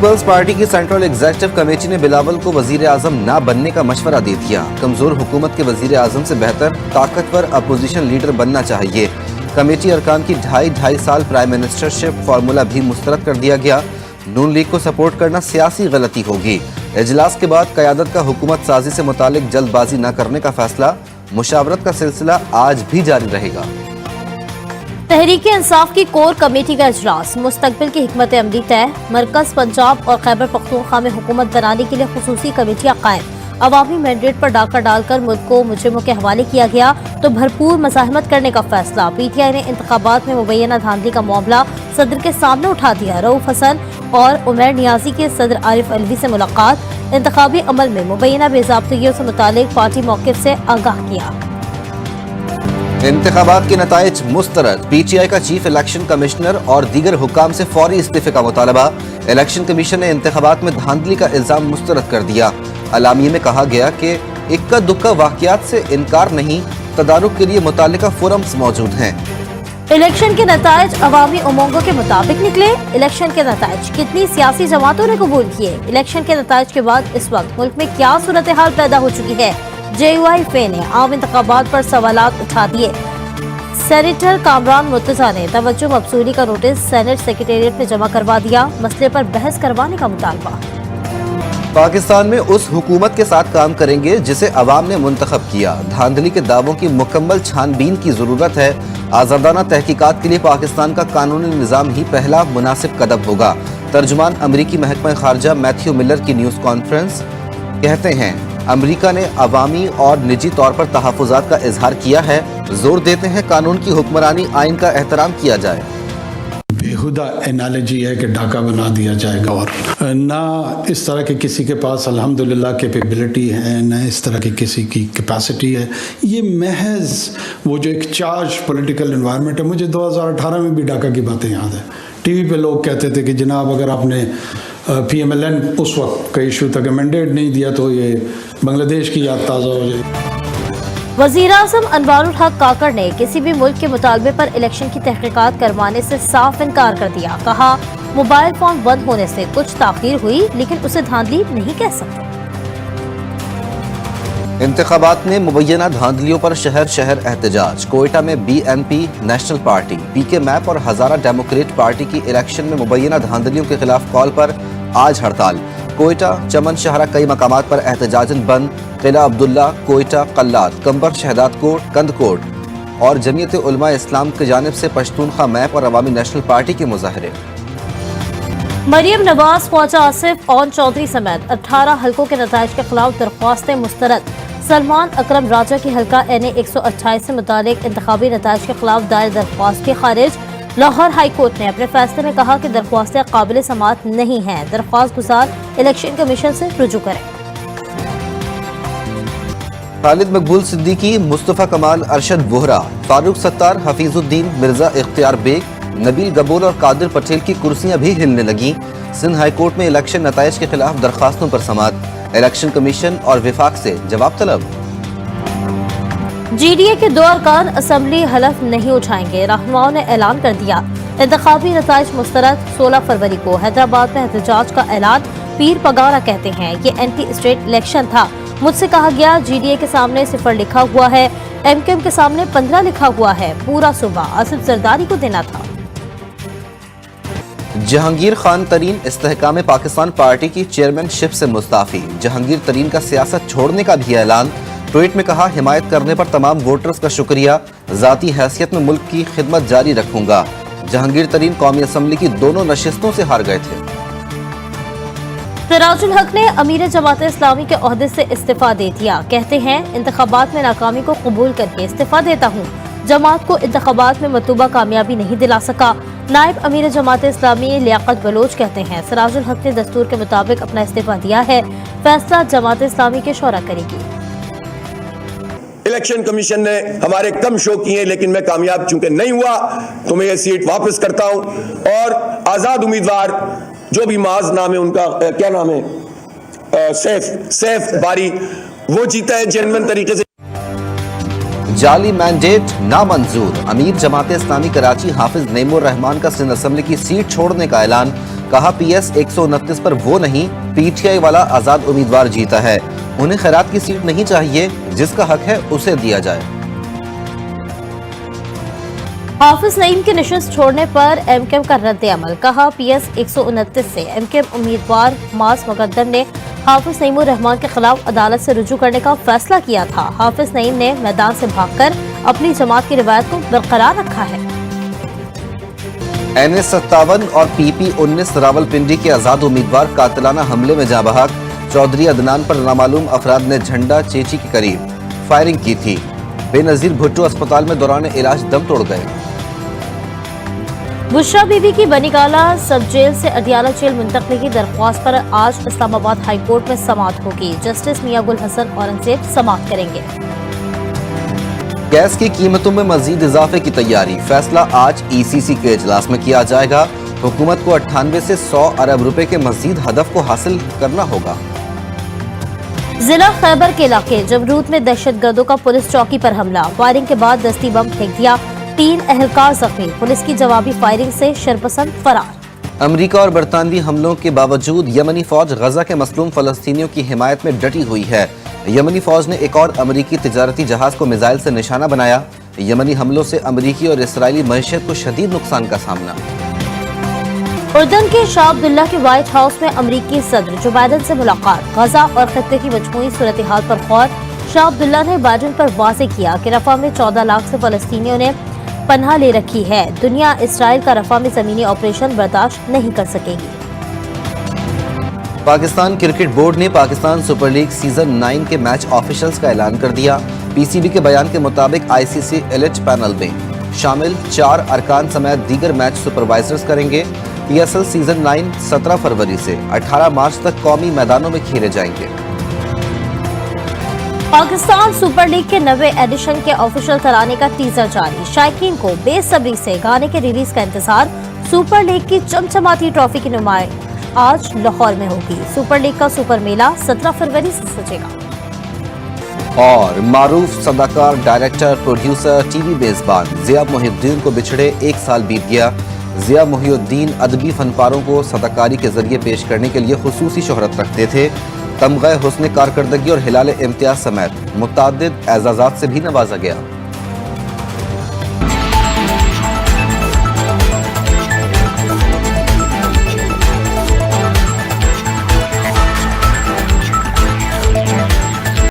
Peoples party की central executive committee ने बिलावल को वजीर आजम न बनने का मशवरा दे दिया। कमजोर हुकूमत के वजीर आजम से बेहतर ताकतवर अपोजिशन लीडर बनना चाहिए। कमेटी अरकान की 2.5 साल प्राइम मिनिस्टरशिप फार्मूला भी मुस्तरद कर दिया गया। नून लीग को सपोर्ट करना सियासी गलती होगी। इजलास के बाद क़यादत का हुकूमत साजी से मुतालिक जल्दबाजी न करने का फैसला। मुशावरत का सिलसिला आज भी जारी रहेगा। तहरीक इंसाफ की कोर कमेटी का इजलास, मुस्तकबिल की हिकमत अमली तय। मरकज, पंजाब और खैबर पख्तूनख्वा में हुकूमत बनाने के लिए खुसूसी कमेटियां कायम। अवामी मैंडेट पर डाका डालकर मुल्क को मुजरिमों के हवाले किया गया तो भरपूर मज़ाहमत करने का फैसला। पीटीआई ने इंतखाबात में मुबैना धांधली का मामला सदर के सामने उठा दिया। रऊफ हसन और उमर नियाजी के सदर आरिफ अलवी से मुलाकात। इंतखाबी अमल में मुबैना बेज़ाब्तगियों से मुतालिक पार्टी मौक़िफ़ से आगाह किया। इंतखाबात के नताइज मुस्तरद। पीटीआई का चीफ इलेक्शन कमिश्नर और दीगर हुक्काम से फौरी इस्तीफे का मुतालबा। इलेक्शन कमीशन ने इंतखाबात में धांधली का इल्जाम मुस्तरद कर दिया। अलामिये में कहा गया कि इक्का दुक्का वाक़ियात से इनकार नहीं, तदारुक के लिए मुताल्लिका फोरम्स मौजूद हैं। इलेक्शन के नताइज अवामी उमंगों के मुताबिक निकले। इलेक्शन के नताइज कितनी सियासी जमातों ने कबूल किए। इलेक्शन के नताइज के बाद इस वक्त मुल्क में क्या सूरत हाल पैदा हो चुकी है। JUIF ने आम इंतखाबात पर सवालात उठा दिए। सेनेटर कामरान मुर्तजा ने तवज्जो मबसूली का नोटिस सेनेट सेक्रेटेरिएट में जमा करवा दिया। मसले पर बहस करवाने का मुतालबा। पाकिस्तान में उस हुकूमत के साथ काम करेंगे जिसे अवाम ने मुंतखब किया। धांधली के दावों की मुकम्मल छानबीन की जरूरत है। आज़ादाना तहकीकात के लिए पाकिस्तान का कानूनी निज़ाम ही पहला मुनासिब कदम होगा। तर्जुमान अमरीकी महकमा खारजा मैथ्यू मिलर की न्यूज़ कॉन्फ्रेंस कहते हैं, अमरीका ने अवामी और निजी तौर पर तहफ़्फ़ुज़ात का इजहार किया है। जोर देते हैं कानून की हुक्मरानी, आइन का एहतराम किया जाए। बेहुदा एनालॉजी है कि डाका बना दिया जाएगा और ना इस तरह के किसी के पास अल्हम्दुलिल्लाह कैपेबिलिटी है, ना इस तरह की किसी की कैपेसिटी है। ये महज वो जो एक चार्ज पॉलिटिकल एनवायरनमेंट है। मुझे 2018 में भी डाका की बातें याद है। टीवी पे लोग कहते थे कि जनाब अगर आपने PMLN उस वक्त का इशू तक मैंडेट नहीं दिया तो ये बांग्लादेश की याद ताज़ा हो जाए। वज़ीर आज़म अनवारुल हक काकड़ ने किसी भी मुल्क के मुतालबे पर इलेक्शन की तहकीकात करवाने से साफ इनकार कर दिया। कहा, मोबाइल फोन बंद होने से कुछ ताख़ीर हुई लेकिन उसे धांधली नहीं कह सकते। इंतखाबात में मुबैना धांधलियों पर शहर शहर एहतजाज। कोयटा में BNP national party, PK map और हज़ारा डेमोक्रेट पार्टी की इलेक्शन में मुबैना धांधलियों के खिलाफ कॉल पर आज हड़ताल। कोयटा, चमन शहरा कई मकामात पर एहतजाजन बंद। किला अब्दुल्ला, कोयटा, कल्लात, कंबर, शहदाद कोट, कंदकोट और जमीयत उलमा इस्लाम की जानिब से पश्तूनख्वा मैप और अवामी नेशनल पार्टी के मुजाहरे। मरियम नवाज, ख्वाजा आसिफ और चौधरी समेत 18 हल्कों के नताइज के खिलाफ दरख्वास्तें मुस्तरद। सलमान अकरम राजा की हल्का NA 128 से मुतालिक इंतखाबी नताइज के खिलाफ दायर दरख्वास्त के खारिज। लाहौर हाई कोर्ट ने अपने फैसले में कहा कि दरख्वास्तें काबिल समाअत नहीं हैं। दरख्वास्त गुजार इलेक्शन कमीशन से रुजू करें। खालिद मकबूल सिद्दीकी, मुस्तफ़ा कमाल, अरशद वोहरा, फारूक सत्तार, हफीजुद्दीन, मिर्जा इख्तियार बेग, नबील गबोल और कादिर पटेल की कुर्सियां भी हिलने लगी। सिंध हाई कोर्ट में इलेक्शन नताइज के खिलाफ दरखास्तों पर समाअत। इलेक्शन कमीशन और विफाक से जवाब तलब। GDA के 2 अरकान असम्बली हलफ नहीं उठाएंगे, रहनुमाओं ने ऐलान कर दिया। इंतखाबी नताइज मुस्तरद। 16 फरवरी को हैदराबाद में एहतजाज का ऐलान। पीर पगारा कहते हैं ये एंटी स्टेट इलेक्शन था। मुझसे कहा गया GDA के सामने 0 लिखा हुआ है, MKM के सामने 15 लिखा हुआ है। पूरा सूबा आसिफ जरदारी को देना था। जहांगीर खान तरीन इस्तेहकाम पाकिस्तान पार्टी की चेयरमैनशिप से मुस्ताफी। जहांगीर तरीन का सियासत छोड़ने का भी ऐलान। ट्वीट में कहा, हिमायत करने पर तमाम वोटर्स का शुक्रिया, ज़ाती हैसियत में मुल्क की खिदमत जारी रखूंगा। जहांगीर तरीन कौमी असम्बली की दोनों नशिस्तों से हार गए थे। सिराजुल हक ने अमीर जमात इस्लामी के ओहदे से इस्तीफा दे दिया। कहते हैं, इंतखाबात में नाकामी को कबूल करके इस्तीफा देता हूँ। जमात को इंतखाबात में मतलूबा कामयाबी नहीं दिला सका। नायब अमीर जमात इस्लामी लियाकत बलोच कहते हैं, सिराजुल हक ने दस्तूर के मुताबिक अपना इस्तीफा दिया है। फैसला जमात इस्लामी के शौरा करेगी। इलेक्शन कमीशन ने हमारे कम शो किए लेकिन मैं कामयाब चूंकि नहीं हुआ तो मैं ये सीट वापस करता हूं और आजाद उम्मीदवार जो भी माज नाम है उनका, क्या नाम है, सैफ बारी, वो जीता है जेन्युइन तरीके से। जाली मैंडेट नामंजूर। अमीर जमात इस्लामी कराची हाफिज नईमुर रहमान का सिंध असम्बली की सीट छोड़ने का ऐलान। कहा PS 129 पर वो नहीं, PTI वाला आजाद उम्मीदवार जीता है। उन्हें खैरात की सीट नहीं चाहिए, जिसका हक है उसे दिया जाए। हाफिज नईम के नशिस्त छोड़ने पर एमकेएम का रद्द अमल। कहा PS 129 से एमकेएम उम्मीदवार मास मुकद्दम ने हाफिज नईमुर रहमान के खिलाफ अदालत से रुजू करने का फैसला किया था। हाफिज नईम ने मैदान से भागकर अपनी जमात की रिवायत को बरकरार रखा है। NS57 और PP19 रावलपिंडी के आजाद उम्मीदवार कातिलाना हमले में जाँ बहक। चौधरी अदनान पर नामालूम अफराद ने झंडा चेची के करीब फायरिंग की थी। बेनजीर भुट्टो अस्पताल में दौरान इलाज दम तोड़ गए। बुशरा बीबी की बनीगाला सब जेल से अडियाला जेल मुंतकली की दरख्वास्त पर आज इस्लामाबाद हाई कोर्ट में समाअत होगी। जस्टिस मियां गुल हसन औरंगजेब समाअत करेंगे। गैस की कीमतों में मजीद इजाफे की तैयारी। फैसला आज ECC के इजलास में किया जाएगा। हुकूमत को 98 से 100 अरब रुपए के मजीद हदफ को हासिल करना होगा। जिला खैबर के इलाके जमरूद में दहशतगर्दों का पुलिस चौकी पर हमला। फायरिंग के बाद दस्ती बम फेंक दिया। 3 अहलकार जख्मी। पुलिस की जवाबी फायरिंग से शरपसंद फरार। अमेरिका और बरतानवी हमलों के बावजूद यमनी फौज गजा के मसलूम फलस्तीनियों की हिमायत में डटी हुई है। यमनी फौज ने एक और अमेरिकी तिजारती जहाज को मिसाइल से निशाना बनाया। यमनी हमलों से अमेरिकी और इसराइली मईशत को शदीद नुकसान का सामना। उर्दन के शाह अब्दुल्ला के व्हाइट हाउस में अमेरिकी सदर जो बाइडन से मुलाकात। गजा और खत्ते की मजमूई सूरत हाल पर गौर। शाह अब्दुल्ला ने बाइडन पर वाज़ेह किया कि रफा में 14 लाख से फलस्तीनियों ने पनाह ले रखी है। दुनिया इसराइल का रफा में जमीनी ऑपरेशन बर्दाश्त नहीं कर सकेगी। पाकिस्तान क्रिकेट बोर्ड ने पाकिस्तान सुपर लीग सीजन 9 के मैच ऑफिशियल्स का ऐलान कर दिया। PCB के बयान के मुताबिक ICC एलिट पैनल में शामिल 4 अरकान समेत दीगर मैच सुपरवाइजर्स करेंगे। PSL सीजन 9 17 फरवरी से 18 मार्च तक कौमी मैदानों में खेले जाएंगे। पाकिस्तान सुपर लीग के 90 एडिशन के ऑफिशियल तराने का टीजर जारी। शायकीन को बेसब्री से गाने के रिलीज का इंतजार। सुपर लीग की चमचमाती ट्रॉफी की नुमाइश आज लाहौर में होगी। सुपर लीग का सुपर मेला 17 फरवरी से सजेगा। और मारूफ सदाकार डायरेक्टर प्रोड्यूसर TV मेजबान जिया मोहिउद्दीन को बिछड़े 1 साल बीत गया। जिया मोहिउद्दीन अदबी फनपारों को सदाकारी के जरिए पेश करने के लिए खुसूसी शोहरत रखते थे। तमग़े हुस्न कारकर्दगी और हिलाल इम्तियाज समेत मुतअद्दिद एजाज़ात से भी नवाजा गया।